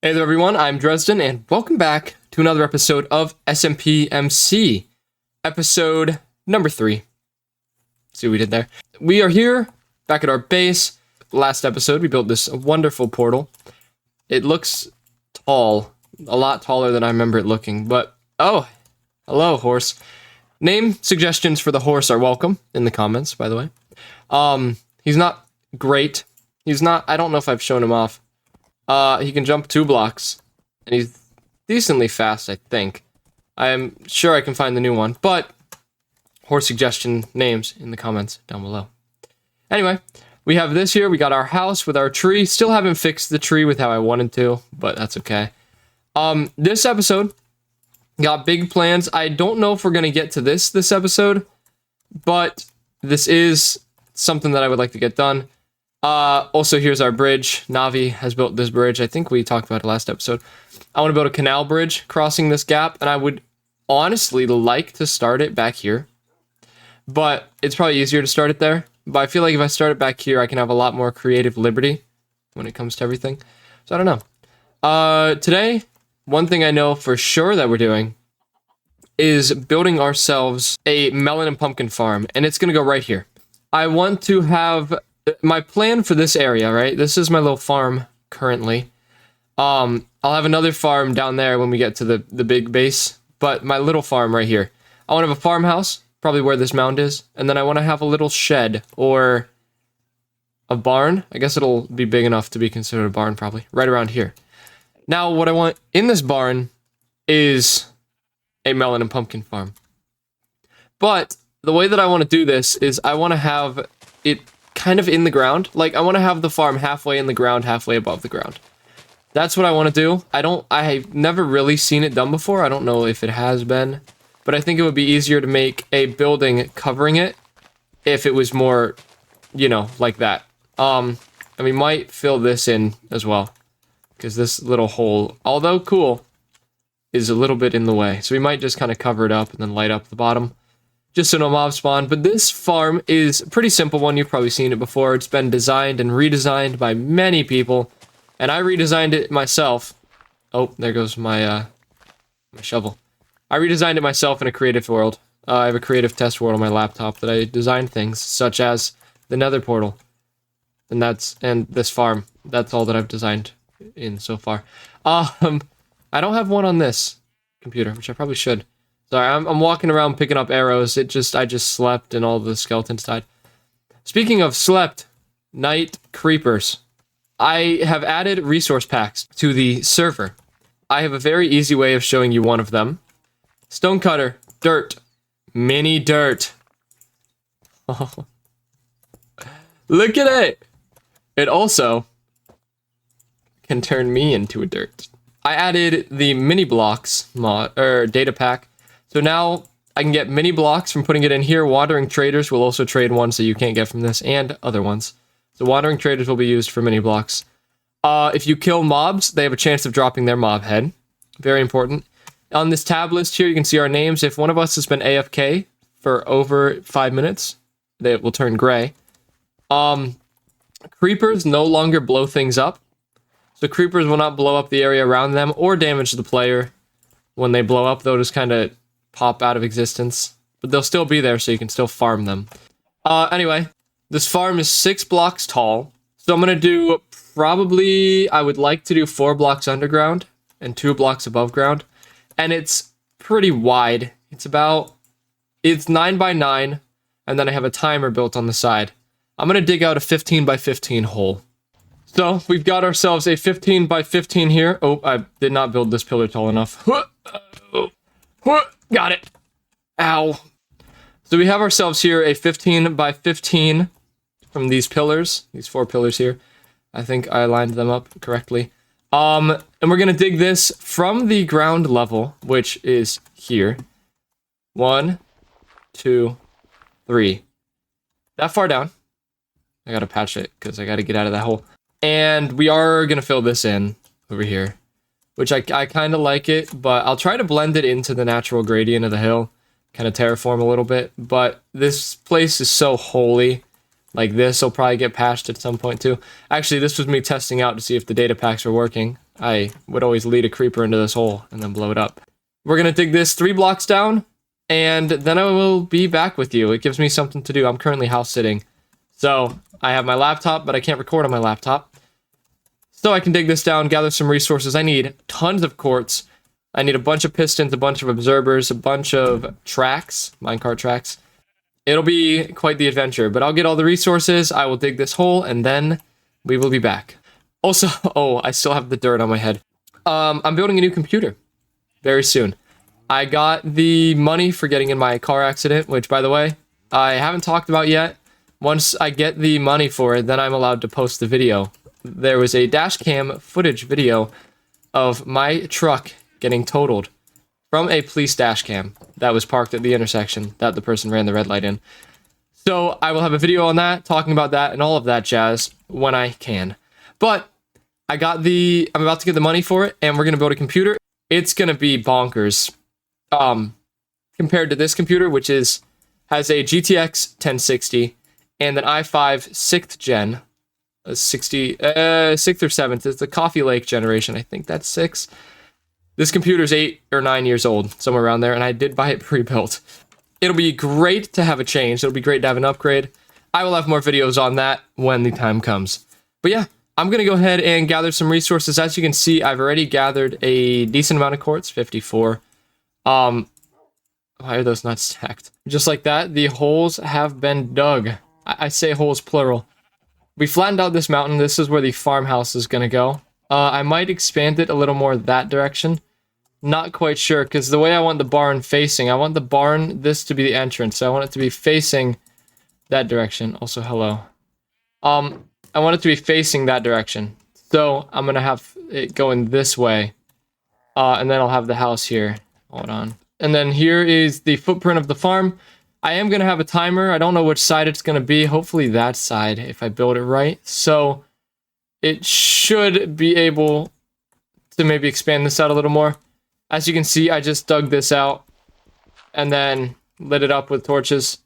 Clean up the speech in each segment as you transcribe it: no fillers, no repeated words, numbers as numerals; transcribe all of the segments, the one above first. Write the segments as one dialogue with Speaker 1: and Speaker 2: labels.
Speaker 1: Hey there everyone, I'm Dresden, and welcome back to another episode of SMP MC, episode number 3. See what we did there? We are here, back at our base. Last episode, we built this wonderful portal. It looks tall, a lot taller than I remember it looking, but, oh, hello, horse. Name suggestions for the horse are welcome in the comments, by the way. He's not great. I don't know if I've shown him off. He can jump 2 blocks, and he's decently fast, I think. I'm sure I can find the new one, but horse suggestion names in the comments down below. Anyway, we have this here. We got our house with our tree. Still haven't fixed the tree with how I wanted to, but that's okay. This episode got big plans. I don't know if we're going to get to this episode, but this is something that I would like to get done. Also, here's our bridge. Navi has built this bridge. I think we talked about it last episode. I want to build a canal bridge crossing this gap, and I would honestly like to start it back here. But it's probably easier to start it there. But I feel like if I start it back here, I can have a lot more creative liberty when it comes to everything. So I don't know. Today, one thing I know for sure that we're doing is building ourselves a melon and pumpkin farm, and it's going to go right here. I want to have... my plan for this area, right? This is my little farm currently. I'll have another farm down there when we get to the big base, but my little farm right here. I want to have a farmhouse, probably where this mound is, and then I want to have a little shed or a barn. I guess it'll be big enough to be considered a barn, probably, right around here. Now, what I want in this barn is a melon and pumpkin farm. But the way that I want to do this is I want to have it kind of in the ground. Like, I want to have the farm halfway in the ground, halfway above the ground. That's what I want to do. I've never really seen it done before. I don't know if it has been, but I think it would be easier to make a building covering it if it was more, you know, like that. And we might fill this in as well, because this little hole, although cool, is a little bit in the way. So we might just kind of cover it up and then light up the bottom, just so no mobs spawn. But this farm is a pretty simple one. You've probably seen it before. It's been designed and redesigned by many people, and I redesigned it myself. Oh, there goes my my shovel. I redesigned it myself in a creative world. I have a creative test world on my laptop that I designed things such as the Nether portal, and this farm. That's all that I've designed in so far. I don't have one on this computer, which I probably should. Sorry, I'm walking around picking up arrows. I just slept and all the skeletons died. Speaking of slept, night creepers. I have added resource packs to the server. I have a very easy way of showing you one of them. Stonecutter, dirt, mini dirt. Oh. Look at it! It also can turn me into a dirt. I added the mini blocks mod, or data pack. So now I can get mini blocks from putting it in here. Wandering traders will also trade ones that you can't get from this, and other ones. So wandering traders will be used for mini blocks. If you kill mobs, they have a chance of dropping their mob head. Very important. On this tab list here, you can see our names. If one of us has been AFK for over 5 minutes, they will turn gray. Creepers no longer blow things up. So creepers will not blow up the area around them or damage the player. When they blow up, they'll just kind of pop out of existence, but they'll still be there, so you can still farm them. Anyway, this farm is 6 blocks tall, so I'm gonna do probably, I would like to do 4 blocks underground and 2 blocks above ground, and it's pretty wide. It's 9 by 9, and then I have a timer built on the side. I'm gonna dig out a 15 by 15 hole. So we've got ourselves a 15 by 15 here. Oh, I did not build this pillar tall enough. Got it. Ow. So we have ourselves here a 15 by 15 from these pillars, these 4 pillars here. I think I lined them up correctly. And we're gonna dig this from the ground level, which is here. 1, 2, 3. That far down. I gotta patch it because I gotta get out of that hole. And we are gonna fill this in over here, which I kind of like it, but I'll try to blend it into the natural gradient of the hill, kind of terraform a little bit. But this place is so holy. Like, this will probably get patched at some point too. Actually, this was me testing out to see if the data packs were working. I would always lead a creeper into this hole and then blow it up. We're gonna dig this 3 blocks down, and then I will be back with you. It gives me something to do. I'm currently house sitting, so I have my laptop, but I can't record on my laptop. So I can dig this down, gather some resources. I need tons of quartz. I need a bunch of pistons, a bunch of observers, a bunch of tracks, minecart tracks. It'll be quite the adventure, but I'll get all the resources. I will dig this hole, and then we will be back. Also, oh, I still have the dirt on my head. I'm building a new computer very soon. I got the money for getting in my car accident, which, by the way, I haven't talked about yet. Once I get the money for it, then I'm allowed to post the video. There was a dash cam footage video of my truck getting totaled from a police dash cam that was parked at the intersection that the person ran the red light in. So I will have a video on that, talking about that and all of that jazz when I can. But I'm about to get the money for it, and we're going to build a computer. It's going to be bonkers. Compared to this computer, which has a GTX 1060 and an i5 6th gen, 6th or 7th. It's the Coffee Lake generation. I think that's 6. This computer's 8 or 9 years old, somewhere around there, and I did buy it pre-built. It'll be great to have a change. It'll be great to have an upgrade. I will have more videos on that when the time comes. But yeah, I'm going to go ahead and gather some resources. As you can see, I've already gathered a decent amount of quartz, 54. Why are those not stacked? Just like that, the holes have been dug. I say holes plural. We flattened out this mountain. This is where the farmhouse is going to go. I might expand it a little more that direction. Not quite sure, because the way I want the barn facing, I want the barn, this to be the entrance. So I want it to be facing that direction. Also, hello. I want it to be facing that direction. So I'm going to have it going this way. And then I'll have the house here. Hold on. And then here is the footprint of the farm. I am going to have a timer. I don't know which side it's going to be. Hopefully that side, if I build it right. So it should be able to maybe expand this out a little more. As you can see, I just dug this out and then lit it up with torches.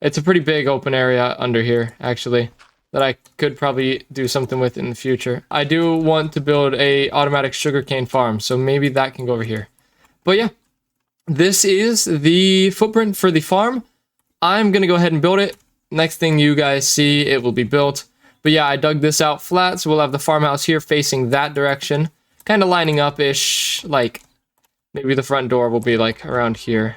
Speaker 1: It's a pretty big open area under here, actually, that I could probably do something with in the future. I do want to build a automatic sugarcane farm, so maybe that can go over here. But yeah, this is the footprint for the farm. I'm going to go ahead and build it. Next thing you guys see, it will be built. But yeah, I dug this out flat, so we'll have the farmhouse here facing that direction. Kind of lining up-ish, like, maybe the front door will be, like, around here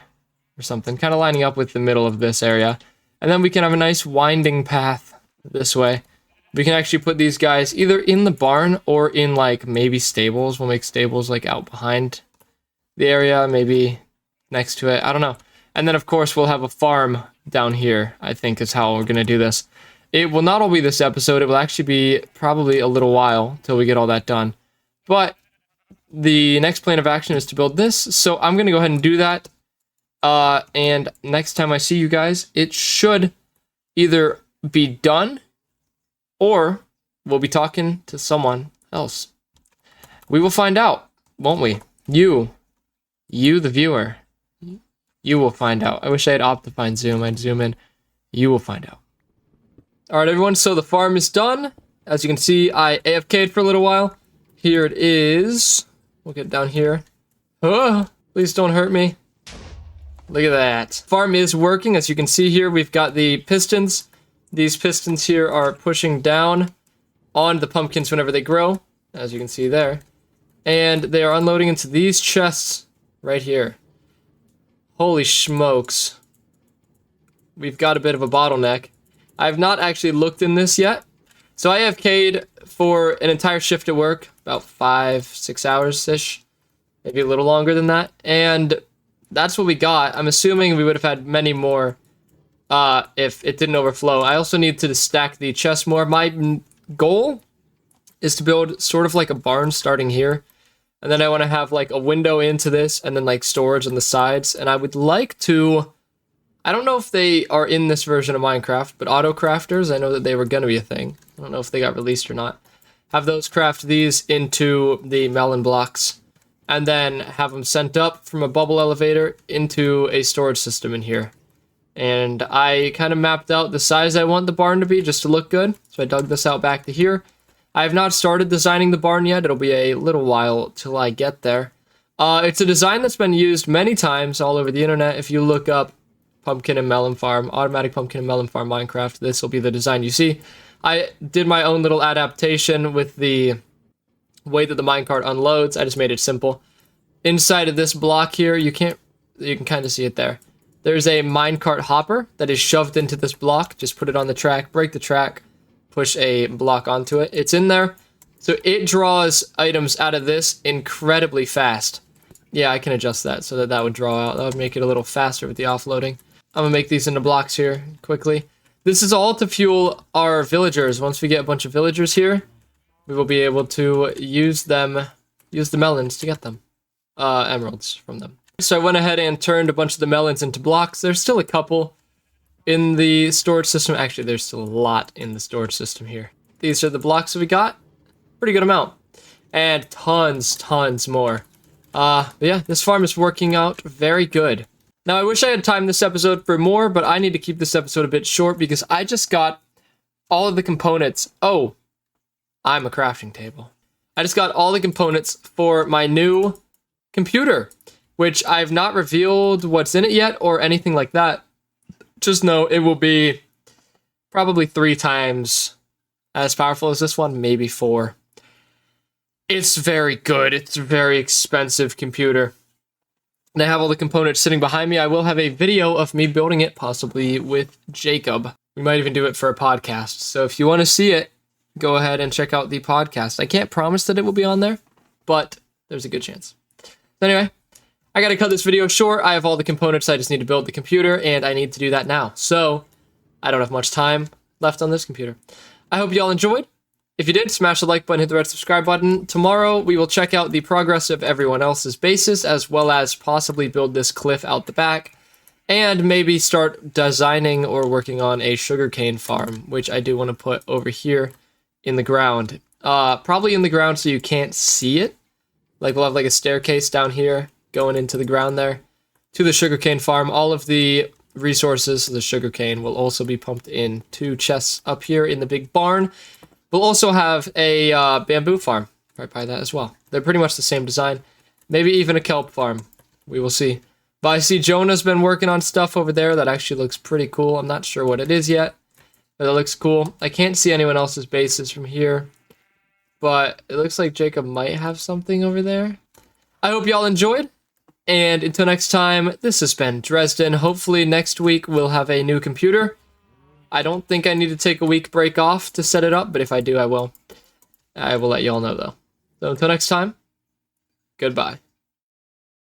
Speaker 1: or something. Kind of lining up with the middle of this area. And then we can have a nice winding path this way. We can actually put these guys either in the barn or in, like, maybe stables. We'll make stables, like, out behind the area, maybe next to it. I don't know. And then, of course, we'll have a farm down here, I think is how we're going to do this. It will not all be this episode. It will actually be probably a little while till we get all that done. But the next plan of action is to build this. So I'm going to go ahead and do that. And next time I see you guys, it should either be done or we'll be talking to someone else. We will find out, won't we? You, the viewer, you will find out. I wish I had Optifine Zoom. I'd zoom in. You will find out. All right, everyone. So the farm is done. As you can see, I AFK'd for a little while. Here it is. We'll get down here. Oh, please don't hurt me. Look at that. Farm is working. As you can see here, we've got the pistons. These pistons here are pushing down on the pumpkins whenever they grow, as you can see there. And they are unloading into these chests right here. Holy smokes. We've got a bit of a bottleneck. I have not actually looked in this yet. So I AFK'd for an entire shift at work, about 5-6 hours-ish. Maybe a little longer than that. And that's what we got. I'm assuming we would have had many more if it didn't overflow. I also need to stack the chests more. My goal is to build sort of like a barn starting here. And then I want to have like a window into this and then like storage on the sides. And I would like to, I don't know if they are in this version of Minecraft, but auto crafters, I know that they were going to be a thing. I don't know if they got released or not. Have those craft these into the melon blocks and then have them sent up from a bubble elevator into a storage system in here. And I kind of mapped out the size I want the barn to be just to look good. So I dug this out back to here. I have not started designing the barn yet. It'll be a little while till I get there. It's a design that's been used many times all over the internet. If you look up pumpkin and melon farm, automatic pumpkin and melon farm Minecraft, this will be the design you see. I did my own little adaptation with the way that the minecart unloads. I just made it simple. Inside of this block here, you can kind of see it there. There's a minecart hopper that is shoved into this block. Just put it on the track, break the track, push a block onto it. It's in there. So it draws items out of this incredibly fast. Yeah, I can adjust that so that that would draw out. That would make it a little faster with the offloading. I'm gonna make these into blocks here quickly. This is all to fuel our villagers. Once we get a bunch of villagers here, we will be able to use the melons to get them. Emeralds from them. So I went ahead and turned a bunch of the melons into blocks. There's still a couple in the storage system. Actually, there's still a lot in the storage system here. These are the blocks that we got. Pretty good amount. And tons more. But yeah, this farm is working out very good. Now, I wish I had timed this episode for more, but I need to keep this episode a bit short because I just got all of the components. Oh, I'm a crafting table. I just got all the components for my new computer, which I've not revealed what's in it yet or anything like that. Just know it will be probably 3 times as powerful as this one, maybe 4. It's very good. It's a very expensive computer. And I have all the components sitting behind me. I will have a video of me building it, possibly with Jacob. We might even do it for a podcast. So if you want to see it, go ahead and check out the podcast. I can't promise that it will be on there, but there's a good chance. Anyway, I gotta cut this video short. I have all the components. I just need to build the computer, and I need to do that now. So I don't have much time left on this computer. I hope you all enjoyed. If you did, smash the like button, hit the red subscribe button. Tomorrow, we will check out the progress of everyone else's bases, as well as possibly build this cliff out the back, and maybe start designing or working on a sugarcane farm, which I do want to put over here in the ground. Probably in the ground so you can't see it. Like, we'll have like a staircase down here going into the ground there to the sugarcane farm. All of the resources of the sugarcane will also be pumped in 2 chests up here in the big barn. We'll also have a bamboo farm right by that as well. They're pretty much the same design. Maybe even a kelp farm. We will see. But I see Jonah's been working on stuff over there that actually looks pretty cool. I'm not sure what it is yet, but it looks cool. I can't see anyone else's bases from here, but it looks like Jacob might have something over there. I hope y'all enjoyed, and until next time, this has been Dresden. Hopefully next week we'll have a new computer. I don't think I need to take a week break off to set it up, but if I do, I will. I will let y'all know, though. So until next time, goodbye.